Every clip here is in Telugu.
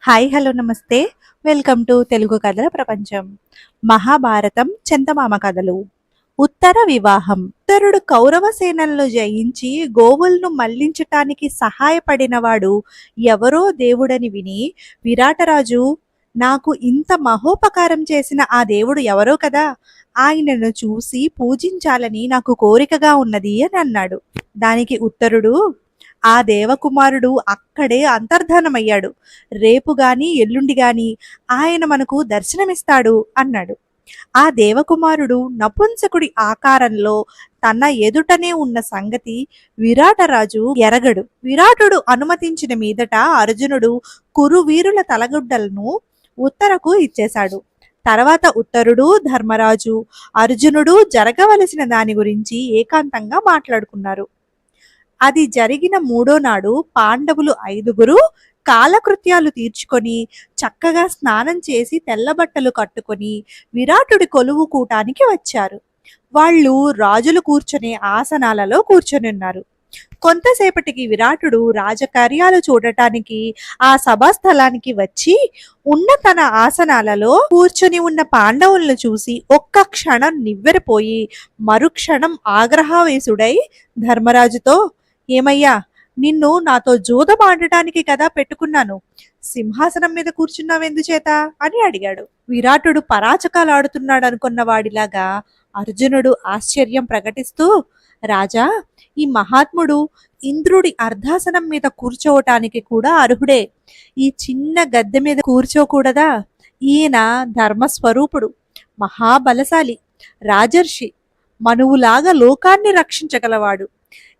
హాయ్ హలో నమస్తే. వెల్కమ్ టు తెలుగు కథల ప్రపంచం. మహాభారతం చందమామ కథలు. ఉత్తర వివాహం. ఉత్తరుడు కౌరవ సేనలను జయించి గోవులను మళ్లించటానికి సహాయపడినవాడు ఎవరో దేవుడని విని విరాటరాజు, నాకు ఇంత మహోపకారం చేసిన ఆ దేవుడు ఎవరో కదా, ఆయనను చూసి పూజించాలని నాకు కోరికగా ఉన్నది అని అన్నాడు. దానికి ఉత్తరుడు, ఆ దేవకుమారుడు అక్కడే అంతర్ధానమయ్యాడు. రేపు గాని ఎల్లుండి గాని ఆయన మనకు దర్శనమిస్తాడు అన్నాడు. ఆ దేవకుమారుడు నపుంసకుడి ఆకారంలో తన ఎదుటనే ఉన్న సంగతి విరాటరాజు ఎరగడు. విరాటుడు అనుమతించిన మీదట అర్జునుడు కురువీరుల తలగుడ్డలను ఉత్తరకు ఇచ్చేశాడు. తర్వాత ఉత్తరుడు, ధర్మరాజు, అర్జునుడు జరగవలసిన దాని గురించి ఏకాంతంగా మాట్లాడుకున్నారు. అది జరిగిన మూడో నాడు పాండవులు 5 కాలకృత్యాలు తీర్చుకొని చక్కగా స్నానం చేసి తెల్లబట్టలు కట్టుకొని విరాటుడి కొలువు కూటానికి వచ్చారు. వాళ్ళు రాజులు కూర్చునే ఆసనాలలో కూర్చొనున్నారు. కొంతసేపటికి విరాటుడు రాజకార్యాలు చూడటానికి ఆ సభాస్థలానికి వచ్చి ఉన్న తన ఆసనాలలో కూర్చొని ఉన్న పాండవులను చూసి ఒక్క క్షణం నివ్వెరపోయి మరుక్షణం ఆగ్రహావేశుడై ధర్మరాజుతో, ఏమయ్యా, నిన్ను నాతో జూదమాడటానికి కదా పెట్టుకున్నాను, సింహాసనం మీద కూర్చున్నావెందుచేత అని అడిగాడు. విరాటుడు పరాచకాలాడుతున్నాడు అనుకున్న వాడిలాగా అర్జునుడు ఆశ్చర్యం ప్రకటిస్తూ, రాజా, ఈ మహాత్ముడు ఇంద్రుడి అర్ధాసనం మీద కూర్చోవటానికి కూడా అర్హుడే. ఈ చిన్న గద్దె మీద కూర్చోకూడదా? ఈయన ధర్మస్వరూపుడు, మహాబలశాలి, రాజర్షి, మనువులాగా లోకాన్ని రక్షించగలవాడు.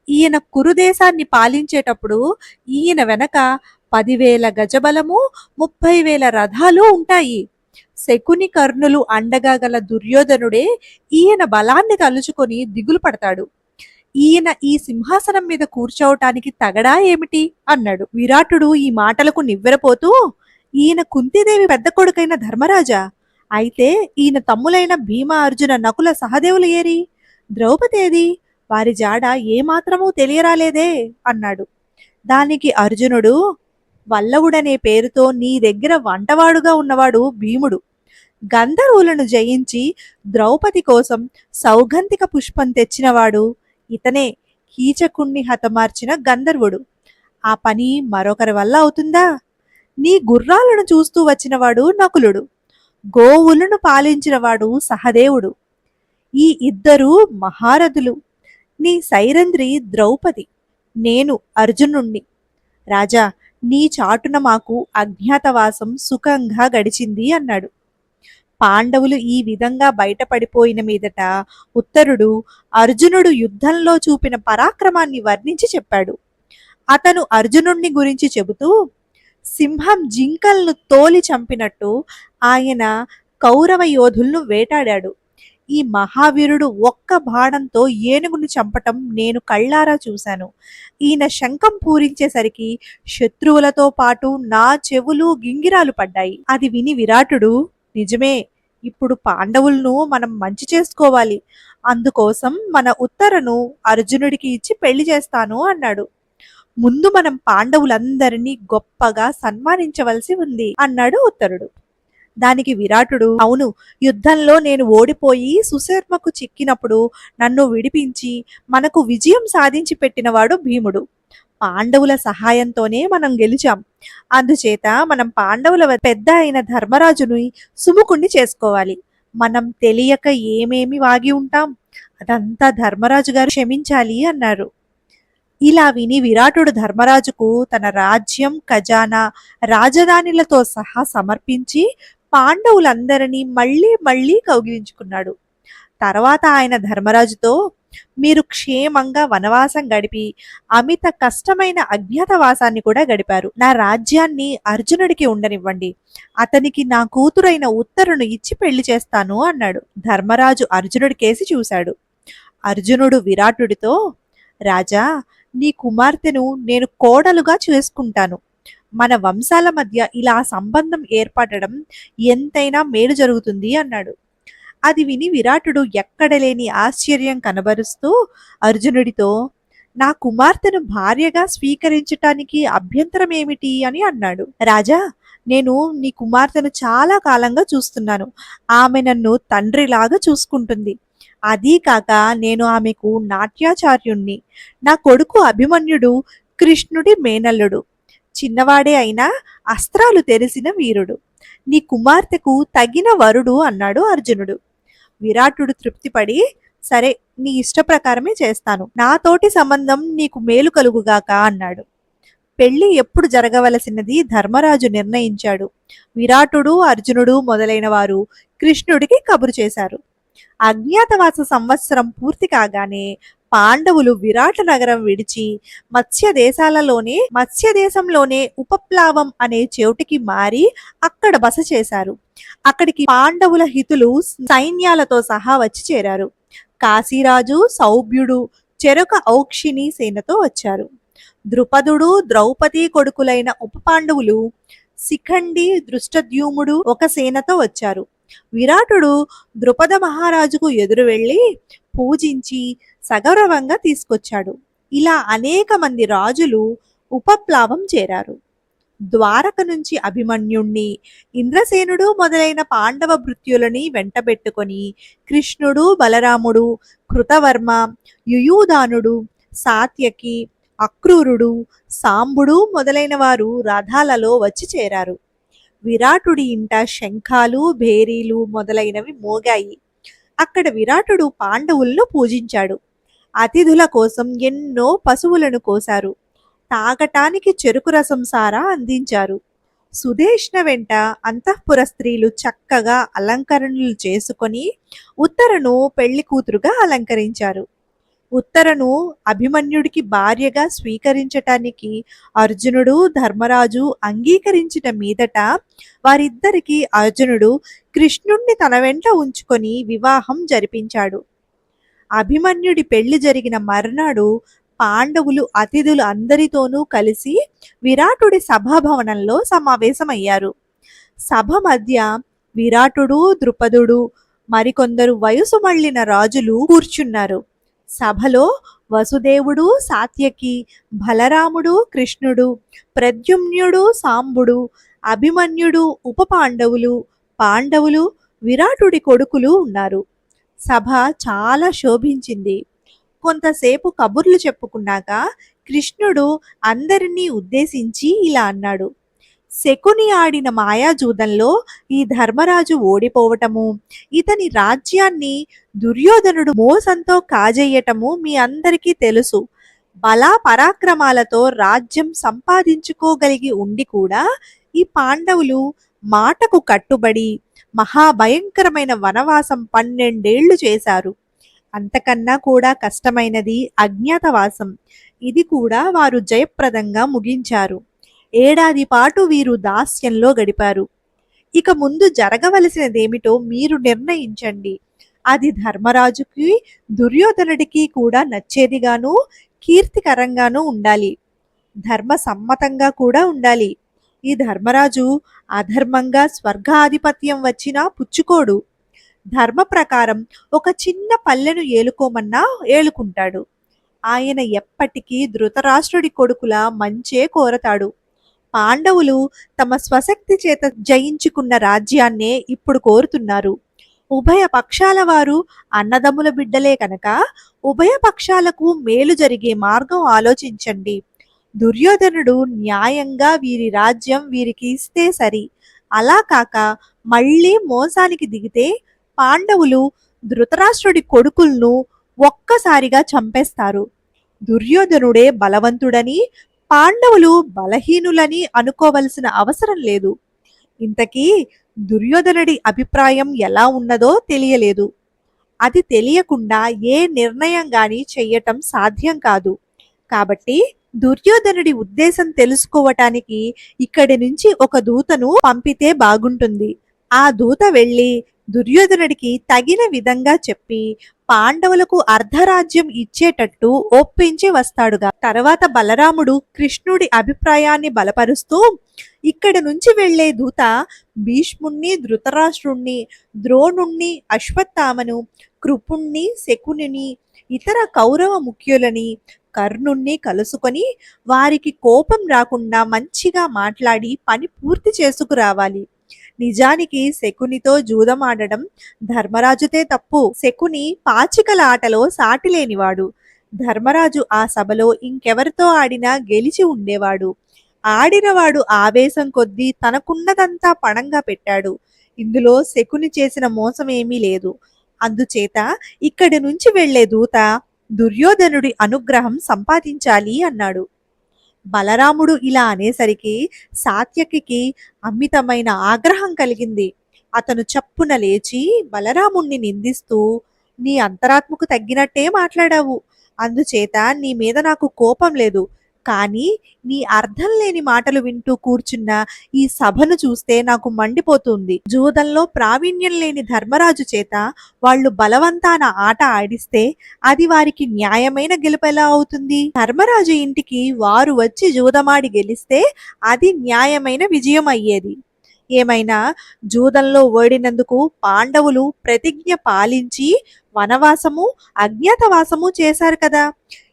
ఈయన కురుదేశాన్ని పాలించేటప్పుడు ఈయన వెనక 10,000 గజబలము, 30,000 రథాలు ఉంటాయి. శకుని కర్ణులు అండగా గల దుర్యోధనుడే ఈయన బలాన్ని తలుచుకొని దిగులు పడతాడు. ఈయన ఈ సింహాసనం మీద కూర్చోవటానికి తగడా ఏమిటి అన్నాడు. విరాటుడు ఈ మాటలకు నివ్వెరపోతూ, ఈయన కుంతిదేవి పెద్ద కొడుకైన ధర్మరాజా, అయితే ఈయన తమ్ములైన భీమ, అర్జున, నకుల, సహదేవులు ఏరి? ద్రౌపదేది? వారి జాడ ఏమాత్రమూ తెలియరాలేదే అన్నాడు. దానికి అర్జునుడు, వల్లవుడనే పేరుతో నీ దగ్గర వంటవాడుగా ఉన్నవాడు భీముడు. గంధర్వులను జయించి ద్రౌపది కోసం సౌగంధిక పుష్పం తెచ్చినవాడు ఇతనే. కీచకుణ్ణి హతమార్చిన గంధర్వుడు. ఆ పని మరొకరి వల్ల అవుతుందా? నీ గుర్రాలను చూస్తూ వచ్చినవాడు నకులుడు. గోవులను పాలించినవాడు సహదేవుడు. ఈ ఇద్దరు మహారథులు. నీ సైరంధ్రి ద్రౌపది. నేను అర్జునుణ్ణి. రాజా, నీ చాటున మాకు అజ్ఞాతవాసం సుఖంగా గడిచింది అన్నాడు. పాండవులు ఈ విధంగా బయటపడిపోయిన మీదట ఉత్తరుడు అర్జునుడు యుద్ధంలో చూపిన పరాక్రమాన్ని వర్ణించి చెప్పాడు. అతను అర్జునుణ్ణి గురించి చెబుతూ, సింహం జింకలను తోలి చంపినట్టు ఆయన కౌరవ యోధులను వేటాడాడు. ఈ మహావీరుడు ఒక్క బాణంతో ఏనుగుని చంపటం నేను కళ్ళారా చూశాను. ఈయన శంఖం పూరించేసరికి శత్రువులతో పాటు నా చెవులు గింగిరాలు పడ్డాయి. అది విని విరాటుడు, నిజమే, ఇప్పుడు పాండవులను మనం మంచి చేసుకోవాలి. అందుకోసం మన ఉత్తరను అర్జునుడికి ఇచ్చి పెళ్లి చేస్తాను అన్నాడు. ముందు మనం పాండవులందరినీ గొప్పగా సన్మానించవలసి ఉంది అన్నాడు ఉత్తరుడు. దానికి విరాటుడు, అవును, యుద్ధంలో నేను ఓడిపోయి సుశర్మకు చిక్కినప్పుడు నన్ను విడిపించి మనకు విజయం సాధించి పెట్టినవాడు భీముడు. పాండవుల సహాయంతోనే మనం గెలిచాం. అందుచేత మనం పాండవుల పెద్ద అయిన ధర్మరాజుని సుముఖుణ్ణి చేసుకోవాలి. మనం తెలియక ఏమేమి వాగి ఉంటాం, అదంతా ధర్మరాజు గారు క్షమించాలి అన్నారు. ఇలా విని విరాటుడు ధర్మరాజుకు తన రాజ్యం, ఖజానా, రాజధానిలతో సహా సమర్పించి పాండవులందరినీ మళ్ళీ మళ్ళీ కౌగిలించుకున్నాడు. తర్వాత ఆయన ధర్మరాజుతో, మీరు క్షేమంగా వనవాసం గడిపి అమిత కష్టమైన అజ్ఞాతవాసాన్ని కూడా గడిపారు. నా రాజ్యాన్ని అర్జునుడికి ఉండనివ్వండి. అతనికి నా కూతురైన ఉత్తరును ఇచ్చి పెళ్లి చేస్తాను అన్నాడు. ధర్మరాజు అర్జునుడి కేసి చూశాడు. అర్జునుడు విరాటుడితో, రాజా, నీ కుమార్తెను నేను కోడలుగా చేసుకుంటాను. మన వంశాల మధ్య ఇలా సంబంధం ఏర్పడడం ఎంతైనా మేలు జరుగుతుంది అన్నాడు. అది విని విరాటుడు ఎక్కడలేని ఆశ్చర్యం కనబరుస్తూ అర్జునుడితో, నా కుమార్తెను భార్యగా స్వీకరించటానికి అభ్యంతరం ఏమిటి అని అన్నాడు. రాజా, నేను నీ కుమార్తెను చాలా కాలంగా చూస్తున్నాను. ఆమె నన్ను తండ్రిలాగా చూసుకుంటుంది. అదీ కాక నేను ఆమెకు నాట్యాచార్యుణ్ణి. నా కొడుకు అభిమన్యుడు కృష్ణుడి మేనల్లుడు. చిన్నవాడే అయినా అస్త్రాలు తెలిసిన వీరుడు. నీ కుమార్తెకు తగిన వరుడు అన్నాడు అర్జునుడు. విరాటుడు తృప్తిపడి, సరే, నీ ఇష్ట ప్రకారమే చేస్తాను. నాతోటి సంబంధం నీకు మేలు కలుగుగాక అన్నాడు. పెళ్లి ఎప్పుడు జరగవలసినది ధర్మరాజు నిర్ణయించాడు. విరాటుడు, అర్జునుడు మొదలైన వారు కృష్ణుడికి కబురు చేశారు. అజ్ఞాతవాస సంవత్సరం పూర్తి కాగానే పాండవులు విరాట నగరం విడిచి మత్స్యదేశంలోనే ఉపప్లావం అనే చోటికి మారి అక్కడ బస చేశారు. అక్కడికి పాండవుల హితులు సైన్యాలతో సహా వచ్చి చేరారు. కాశీరాజు, సౌభ్యుడు చెరొక ఔక్షిణి సేనతో వచ్చారు. ద్రుపదుడు, ద్రౌపది కొడుకులైన ఉప పాండవులు శిఖండి, దృష్టద్యుమ్నుడు ఒక సేనతో వచ్చారు. విరాటుడు ద్రుపద మహారాజుకు ఎదురు వెళ్లి పూజించి సగౌరవంగా తీసుకొచ్చాడు. ఇలా అనేక మంది రాజులు ఉపప్లావం చేరారు. ద్వారక నుంచి అభిమన్యుణ్ణి, ఇంద్రసేనుడు మొదలైన పాండవ భృత్యులని వెంటబెట్టుకొని కృష్ణుడు, బలరాముడు, కృతవర్మ, యుయూధానుడు, సాత్యకి, అక్రూరుడు, సాంబుడు మొదలైన వారు రథాలలో వచ్చి చేరారు. విరాటుడి ఇంట శంఖాలు, భేరీలు మొదలైనవి మోగాయి. అక్కడ విరాటుడు పాండవులను పూజించాడు. అతిథుల కోసం ఎన్నో పశువులను కోశారు. తాగటానికి చెరుకు రసం సారా అందించారు. సుదేష్ణ వెంట అంతఃపుర స్త్రీలు చక్కగా అలంకరణలు చేసుకొని ఉత్తరను పెళ్లి కూతురుగా అలంకరించారు. ఉత్తరను అభిమన్యుడికి భార్యగా స్వీకరించటానికి అర్జునుడు, ధర్మరాజు అంగీకరించిన మీదట వారిద్దరికీ అర్జునుడు కృష్ణుణ్ణి తన వెంట ఉంచుకొని వివాహం జరిపించాడు. అభిమన్యుడి పెళ్లి జరిగిన మర్నాడు పాండవులు అతిథులు అందరితోనూ కలిసి విరాటుడి సభాభవనంలో సమావేశమయ్యారు. సభ మధ్య విరాటుడు, ద్రుపదుడు, మరికొందరు వయసు మళ్లిన రాజులు కూర్చున్నారు. సభలో వసుదేవుడు, సాత్యకి, బలరాముడు, కృష్ణుడు, ప్రద్యుమ్నుడు, సాంబుడు, అభిమన్యుడు, ఉప పాండవులు, పాండవులు, విరాటుడి కొడుకులు ఉన్నారు. సభ చాలా శోభించింది. కొంతసేపు కబుర్లు చెప్పుకున్నాక కృష్ణుడు అందరినీ ఉద్దేశించి ఇలా అన్నాడు. శకుని ఆడిన మాయాజూదంలో ఈ ధర్మరాజు ఓడిపోవటము, ఇతని రాజ్యాన్ని దుర్యోధనుడు మోసంతో కాజేయటము మీ అందరికీ తెలుసు. బలా పరాక్రమాలతో రాజ్యం సంపాదించుకోగలిగి ఉండి కూడా ఈ పాండవులు మాటకు కట్టుబడి మహాభయంకరమైన వనవాసం 12 ఏళ్లు చేశారు. అంతకన్నా కూడా కష్టమైనది అజ్ఞాతవాసం. ఇది కూడా వారు జయప్రదంగా ముగించారు. 1 ఏడాది పాటు వీరు దాస్యంలో గడిపారు. ఇక ముందు జరగవలసినదేమిటో మీరు నిర్ణయించండి. అది ధర్మరాజుకి, దుర్యోధనుడికి కూడా నచ్చేదిగాను, కీర్తికరంగానూ ఉండాలి. ధర్మ సమ్మతంగా కూడా ఉండాలి. ఈ ధర్మరాజు అధర్మంగా స్వర్గాధిపత్యం వచ్చినా పుచ్చుకోడు. ధర్మ ప్రకారం ఒక చిన్న పల్లెను ఏలుకోమన్నా ఏలుకుంటాడు. ఆయన ఎప్పటికీ ధృతరాష్ట్రుడి కొడుకుల మంచే కోరతాడు. పాండవులు తమ స్వశక్తి చేత జయించుకున్న రాజ్యాన్నే ఇప్పుడు కోరుతున్నారు. ఉభయ పక్షాల వారు అన్నదమ్ముల బిడ్డలే కనుక ఉభయ పక్షాలకు మేలు జరిగే మార్గం ఆలోచించండి. దుర్యోధనుడు న్యాయంగా వీరి రాజ్యం వీరికి ఇస్తే సరి. అలా కాక మళ్ళీ మోసానికి దిగితే పాండవులు ధృతరాష్ట్రుడి కొడుకులను ఒక్కసారిగా చంపేస్తారు. దుర్యోధనుడే బలవంతుడని, పాండవులు బలహీనులని అనుకోవలసిన అవసరం లేదు. ఇంతకీ దుర్యోధనుడి అభిప్రాయం ఎలా ఉన్నదో తెలియలేదు. అది తెలియకుండా ఏ నిర్ణయం గాని చెయ్యటం సాధ్యం కాదు. కాబట్టి దుర్యోధనుడి ఉద్దేశం తెలుసుకోవటానికి ఇక్కడి నుంచి ఒక దూతను పంపితే బాగుంటుంది. ఆ దూత వెళ్ళి దుర్యోధనుడికి తగిన విధంగా చెప్పి పాండవులకు అర్ధరాజ్యం ఇచ్చేటట్టు ఒప్పించి వస్తాడుగా. తర్వాత బలరాముడు కృష్ణుడి అభిప్రాయాన్ని బలపరుస్తూ ఇక్కడ నుంచి వెళ్లే దూత భీష్ముణ్ణి, ధృతరాష్ట్రుణ్ణి, ద్రోణుణ్ణి, అశ్వత్థామను, కృపుణ్ణి, శకునిని, ఇతర కౌరవ ముఖ్యులని, కర్ణుణ్ణి కలుసుకొని వారికి కోపం రాకుండా మంచిగా మాట్లాడి పని పూర్తి చేసుకురావాలి. నిజానికి శకునితో జూదమాడడం ధర్మరాజుతే తప్పు. శకుని పాచికల ఆటలో సాటిలేనివాడు. ధర్మరాజు ఆ సభలో ఇంకెవరితో ఆడినా గెలిచి ఉండేవాడు. ఆడినవాడు ఆవేశం కొద్దీ తనకున్నదంతా పణంగా పెట్టాడు. ఇందులో శకుని చేసిన మోసమేమీ లేదు. అందుచేత ఇక్కడి నుంచి వెళ్లే దూత దుర్యోధనుడి అనుగ్రహం సంపాదించాలి అన్నాడు. బలరాముడు ఇలా అనేసరికి సాత్యకికి అమితమైన ఆగ్రహం కలిగింది. అతను చప్పున లేచి బలరాముణ్ణి నిందిస్తూ, నీ అంతరాత్మకు తగ్గినట్టే మాట్లాడావు. అందుచేత నీ మీద నాకు కోపం లేదు. కానీ నీ అర్థం లేని మాటలు వింటూ కూర్చున్న ఈ సభను చూస్తే నాకు మండిపోతుంది. జూదంలో ప్రావీణ్యం లేని ధర్మరాజు చేత వాళ్ళు బలవంతాన ఆట ఆడిస్తే అది వారికి న్యాయమైన గెలుపెలా అవుతుంది? ధర్మరాజు ఇంటికి వారు వచ్చి జూదమాడి గెలిస్తే అది న్యాయమైన విజయం అయ్యేది. ఏమైనా జూదంలో ఓడినందుకు పాండవులు ప్రతిజ్ఞ పాలించి వనవాసము అజ్ఞాతవాసము చేశారు కదా.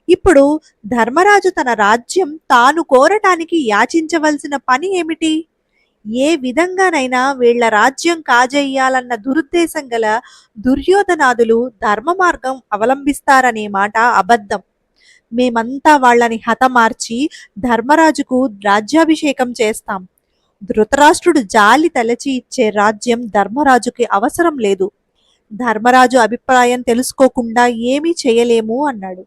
ఇప్పుడు ధర్మరాజు తన రాజ్యం తాను కోరటానికి యాచించవలసిన పని ఏమిటి? ఏ విధంగానైనా వీళ్ల రాజ్యం కాజేయాలన్న దురుద్దేశం గల దుర్యోధనాదులు ధర్మ మార్గం అవలంబిస్తారనే మాట అబద్ధం. మేమంతా వాళ్ళని హతమార్చి ధర్మరాజుకు రాజ్యాభిషేకం చేస్తాం. ధృతరాష్ట్రుడు జాలి తలచి ఇచ్చే రాజ్యం ధర్మరాజుకి అవసరం లేదు. ధర్మరాజు అభిప్రాయం తెలుసుకోకుండా ఏమీ చేయలేము అన్నాడు.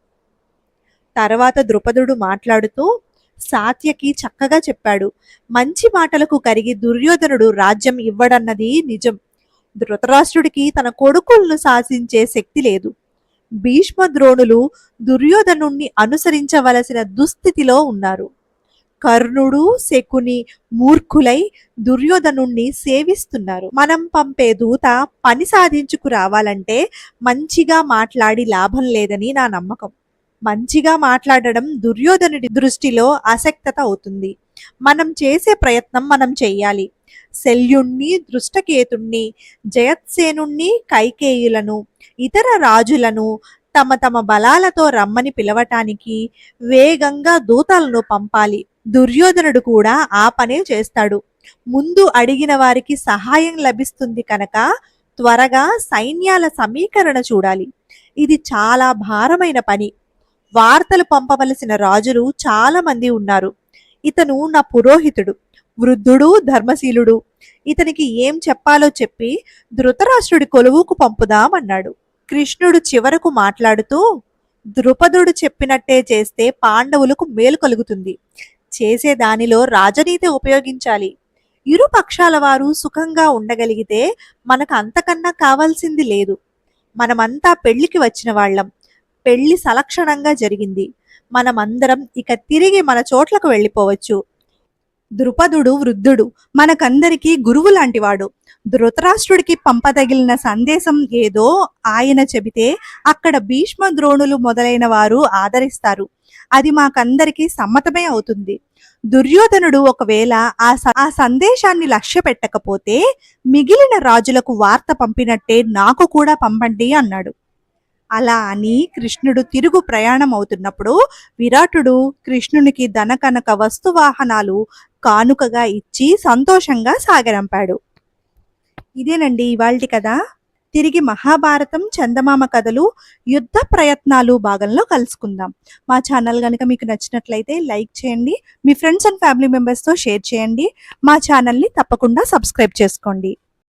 తర్వాత ద్రుపదుడు మాట్లాడుతూ సాత్యకి చక్కగా చెప్పాడు. మంచి మాటలకు కరిగి దుర్యోధనుడు రాజ్యం ఇవ్వడన్నది నిజం. ధృతరాష్ట్రుడికి తన కొడుకులను శాసించే శక్తి లేదు. భీష్మద్రోణులు దుర్యోధనుణ్ణి అనుసరించవలసిన దుస్థితిలో ఉన్నారు. కర్ణుడు శకుని మూర్ఖులై దుర్యోధనుణ్ణి సేవిస్తున్నారు. మనం పంపే దూత పని సాధించుకు రావాలంటే మంచిగా మాట్లాడి లాభం లేదని నా నమ్మకం. మంచిగా మాట్లాడడం దుర్యోధనుడి దృష్టిలో అసక్తత అవుతుంది. మనం చేసే ప్రయత్నం మనం చెయ్యాలి. శల్యుణ్ణి దృష్టకేతుణ్ణి జయత్సేనుణ్ణి కైకేయులను ఇతర రాజులను తమ తమ బలాలతో రమ్మని పిలవటానికి వేగంగా దూతలను పంపాలి. దుర్యోధనుడు కూడా ఆ పనే చేస్తాడు. ముందు అడిగిన వారికి సహాయం లభిస్తుంది కనుక త్వరగా సైన్యాల సమీకరణ చూడాలి. ఇది చాలా భారమైన పని. వార్తలు పంపవలసిన రాజులు చాలా మంది ఉన్నారు. ఇతను నా పురోహితుడు, వృద్ధుడు, ధర్మశీలుడు. ఇతనికి ఏం చెప్పాలో చెప్పి ధృతరాష్ట్రుడి కొలువుకు పంపుదామన్నాడు. కృష్ణుడు చివరకు మాట్లాడుతూ, ద్రుపదుడు చెప్పినట్టే చేస్తే పాండవులకు మేలు కలుగుతుంది. చేసే దానిలో రాజనీతి ఉపయోగించాలి. ఇరు పక్షాల వారు సుఖంగా ఉండగలిగితే మనకు అంతకన్నా కావాల్సింది లేదు. మనమంతా పెళ్లికి వచ్చిన వాళ్ళం. పెళ్లి సలక్షణంగా జరిగింది. మనమందరం ఇక తిరిగి మన చోట్లకు వెళ్ళిపోవచ్చు. ద్రుపదుడు వృద్ధుడు, మనకందరికీ గురువు లాంటివాడు. ధృతరాష్ట్రుడికి పంపదగిలిన సందేశం ఏదో ఆయన చెబితే అక్కడ భీష్మ ద్రోణులు మొదలైన వారు ఆదరిస్తారు. అది మాకందరికీ సమ్మతమే అవుతుంది. దుర్యోధనుడు ఒకవేళ ఆ సందేశాన్ని లక్ష్య పెట్టకపోతే మిగిలిన రాజులకు వార్త పంపినట్టే నాకు కూడా పంపండి అన్నాడు. అలా అని కృష్ణుడు తిరుగు ప్రయాణం అవుతున్నప్పుడు విరాటుడు కృష్ణునికి ధనకనక వస్తువాహనాలు కానుకగా ఇచ్చి సంతోషంగా సాగరంపాడు. ఇదేనండి ఇవాల్టి కథ. తిరిగి మహాభారతం చందమామ కథలు యుద్ధ ప్రయత్నాలు భాగంలో కలుసుకుందాం. మా ఛానల్ కనుక మీకు నచ్చినట్లయితే లైక్ చేయండి, మీ ఫ్రెండ్స్ అండ్ ఫ్యామిలీ మెంబర్స్తో షేర్ చేయండి. మా ఛానల్ని తప్పకుండా సబ్స్క్రైబ్ చేసుకోండి.